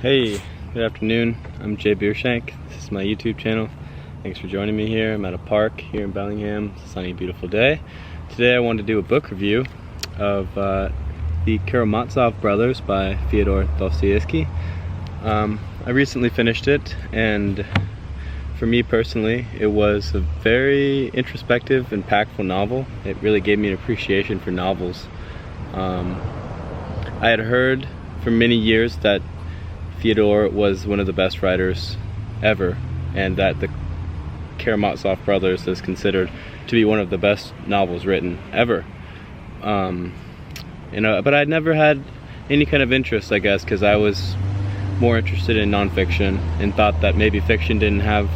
Hey, good afternoon. I'm Jay Beershank. This is my YouTube channel. Thanks for joining me here. I'm at a park here in Bellingham. It's a sunny, beautiful day. Today I wanted to do a book review of the Karamazov brothers by Fyodor Dostoevsky. I recently finished it, and for me personally, it was a very introspective, impactful novel. It really gave me an appreciation for novels. I had heard for many years that Fyodor was one of the best writers ever, and that the Karamazov brothers is considered to be one of the best novels written ever. But I'd never had any kind of interest, I guess, because I was more interested in nonfiction and thought that maybe fiction didn't have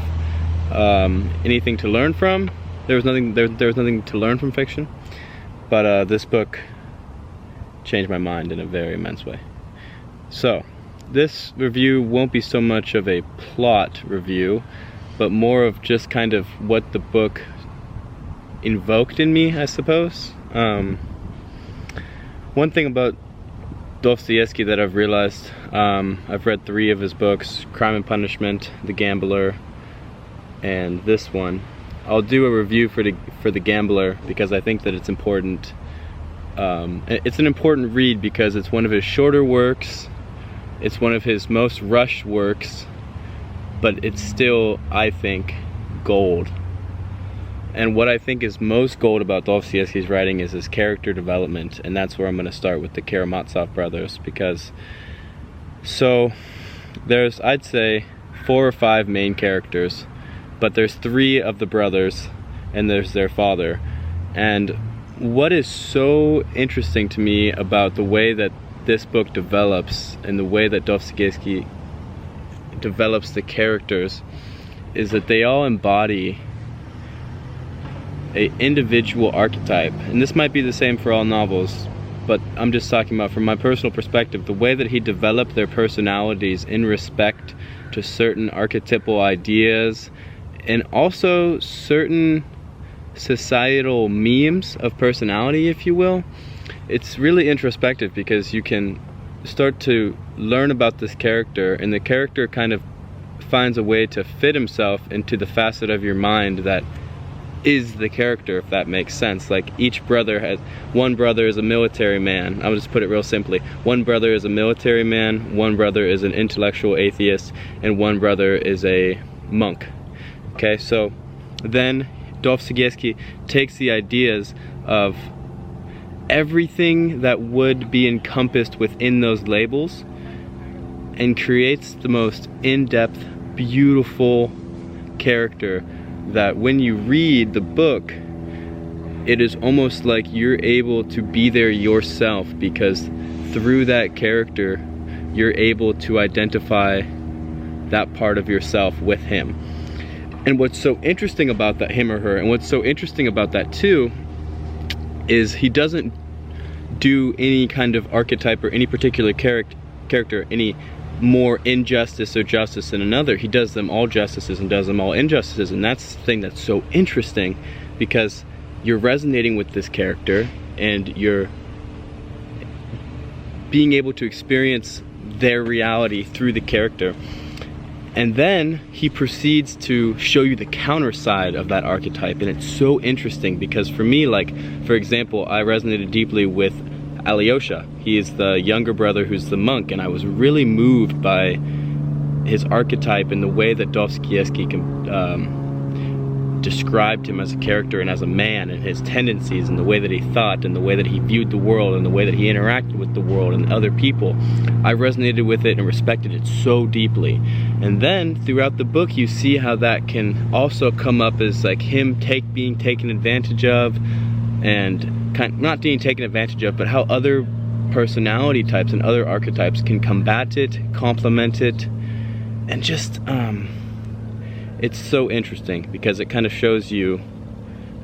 anything to learn from. There was nothing to learn from fiction. But this book changed my mind in a very immense way. So this review won't be so much of a plot review, but more of just kind of what the book invoked in me, I suppose. One thing about Dostoevsky that I've realized, I've read 3 of his books: Crime and Punishment, The Gambler, and this one. I'll do a review for the Gambler because I think that it's important. It's an important read because it's one of his shorter works. It's one of his most rushed works, but it's still, I think, gold. And what I think is most gold about Dostoevsky's writing is his character development, and that's where I'm going to start with the Karamazov brothers, because there's, I'd say, 4 or 5 main characters, but there's 3 of the brothers, and there's their father. And what is so interesting to me about the way that this book develops and the way that Dostoevsky develops the characters is that they all embody an individual archetype. And this might be the same for all novels, but I'm just talking about from my personal perspective, the way that he developed their personalities in respect to certain archetypal ideas and also certain societal memes of personality, if you will. It's really introspective because you can start to learn about this character, and the character kind of finds a way to fit himself into the facet of your mind that is the character, if that makes sense. Like each brother has, one brother is a military man. I'll just put it real simply. One brother is a military man, one brother is an intellectual atheist, and one brother is a monk. Okay, so then Dostoevsky takes the ideas of everything that would be encompassed within those labels and creates the most in-depth, beautiful character that when you read the book, it is almost like you're able to be there yourself, because through that character you're able to identify that part of yourself with him. And what's so interesting about that, him or her, and what's so interesting about that too, is he doesn't do any kind of archetype or any particular character any more injustice or justice than another. He does them all justices and does them all injustices, and that's the thing that's so interesting, because you're resonating with this character and you're being able to experience their reality through the character. And then he proceeds to show you the counter side of that archetype, and it's so interesting because for me, like, for example, I resonated deeply with Alyosha. He is the younger brother who's the monk, and I was really moved by his archetype and the way that Dostoevsky described him as a character and as a man, and his tendencies and the way that he thought and the way that he viewed the world and the way that he interacted with the world and other people. I resonated with it and respected it so deeply. And then throughout the book you see how that can also come up as like him being taken advantage of, and not being taken advantage of, but how other personality types and other archetypes can combat it, complement it, and just it's so interesting because it kind of shows you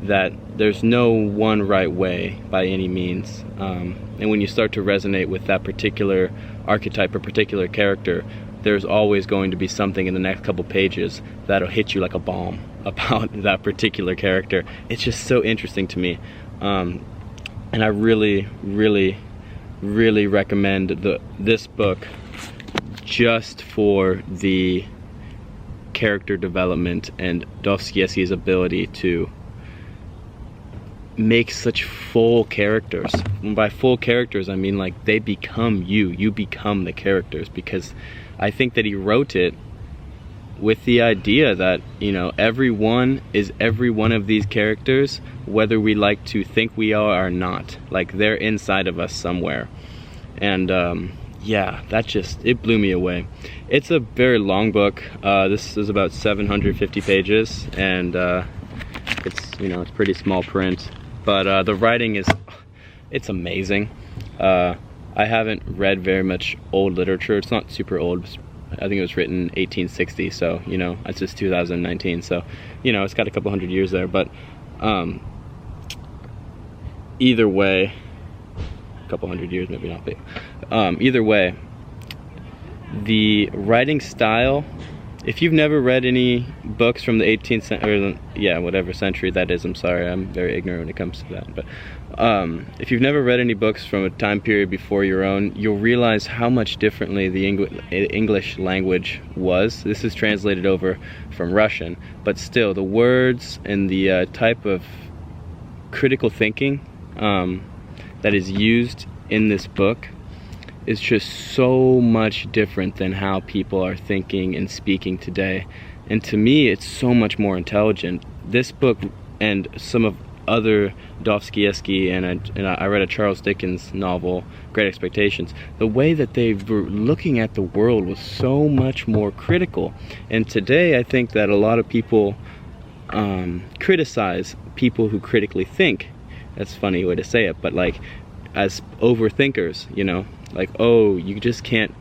that there's no one right way by any means. And when you start to resonate with that particular archetype or particular character, there's always going to be something in the next couple pages that'll hit you like a bomb about that particular character. It's just so interesting to me. And I really, really, really recommend this book just for the character development and Dostoevsky's ability to make such full characters. And by full characters, I mean like they become you become the characters, because I think that he wrote it with the idea that, you know, everyone is every one of these characters, whether we like to think we are or not. Like, they're inside of us somewhere. And yeah, that just, it blew me away. It's a very long book. This is about 750 pages, and it's, you know, it's pretty small print, but the writing is, it's amazing. I haven't read very much old literature. It's not super old. I think it was written in 1860, so, you know, it's just 2019, so, you know, it's got a couple hundred years there, but either way, a couple hundred years, maybe not, but either way, the writing style, if you've never read any books from the 18th century, or yeah, whatever century that is, I'm sorry, I'm very ignorant when it comes to that, but if you've never read any books from a time period before your own, you'll realize how much differently the English language was. This is translated over from Russian, but still, the words and the type of critical thinking that is used in this book is just so much different than how people are thinking and speaking today. And to me, it's so much more intelligent. This book and some of other Dostoevsky, and I read a Charles Dickens novel, Great Expectations, the way that they were looking at the world was so much more critical. And today, I think that a lot of people criticize people who critically think. That's a funny way to say it, but like, as overthinkers, you know, like, oh, you just can't,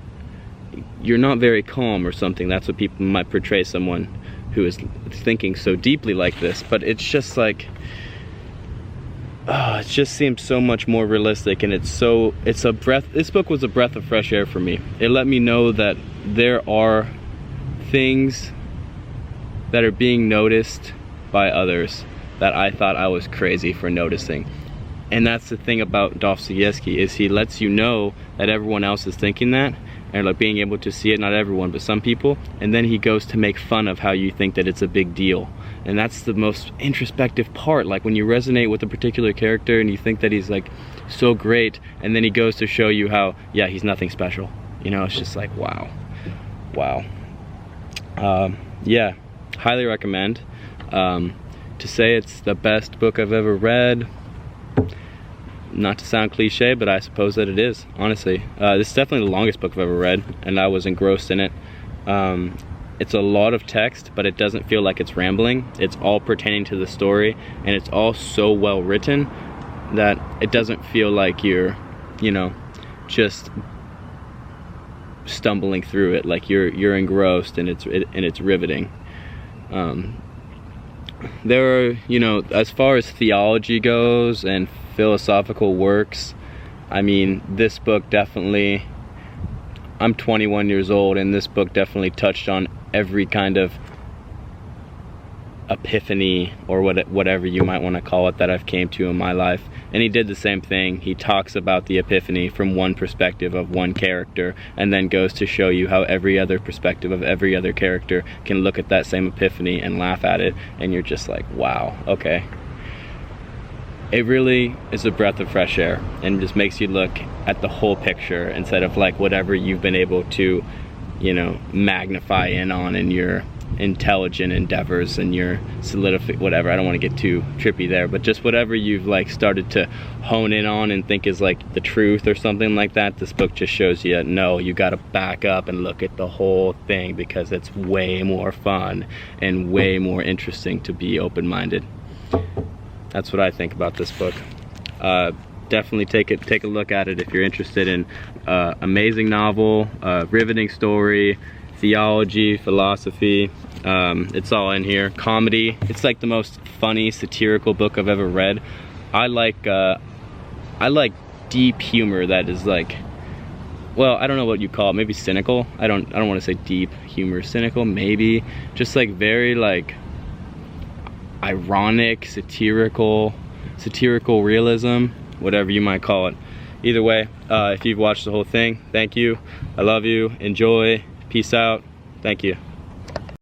you're not very calm or something. That's what people might portray someone who is thinking so deeply like this. But it's just like, it just seems so much more realistic, and it's a breath. This book was a breath of fresh air for me. It let me know that there are things that are being noticed by others that I thought I was crazy for noticing. And that's the thing about Dostoevsky, is he lets you know that everyone else is thinking that, and like being able to see it, not everyone, but some people, and then he goes to make fun of how you think that it's a big deal. And that's the most introspective part, like when you resonate with a particular character and you think that he's like so great, and then he goes to show you how, yeah, he's nothing special. You know, it's just like, wow. Wow. Yeah, highly recommend. To say it's the best book I've ever read, not to sound cliche, but I suppose that it is, honestly. This is definitely the longest book I've ever read, and I was engrossed in it. It's a lot of text, but it doesn't feel like it's rambling. It's all pertaining to the story, and it's all so well written that it doesn't feel like you're, you know, just stumbling through it. Like you're engrossed, and it's riveting. There are, you know, as far as theology goes and philosophical works, I mean, this book definitely, I'm 21 years old, and this book definitely touched on every kind of epiphany, or whatever you might want to call it, that I've came to in my life. And he did the same thing. He talks about the epiphany from one perspective of one character, and then goes to show you how every other perspective of every other character can look at that same epiphany and laugh at it, and you're just like, wow, okay. It really is a breath of fresh air, and just makes you look at the whole picture instead of like whatever you've been able to, you know, magnify in on in your intelligent endeavors and your whatever. I don't want to get too trippy there, but just whatever you've like started to hone in on and think is like the truth or something like that. This book just shows you, no, you got to back up and look at the whole thing, because it's way more fun and way more interesting to be open-minded. That's what I think about this book. Definitely take a look at it if you're interested in amazing novel, riveting story, theology, philosophy. It's all in here. Comedy. It's like the most funny, satirical book I've ever read. I like deep humor that is like, well, I don't know what you call it. Maybe cynical. I don't want to say deep humor. Cynical, maybe. Just like very like ironic, satirical realism, whatever you might call it. Either way, if you've watched the whole thing, thank you. I love you. Enjoy. Peace out. Thank you.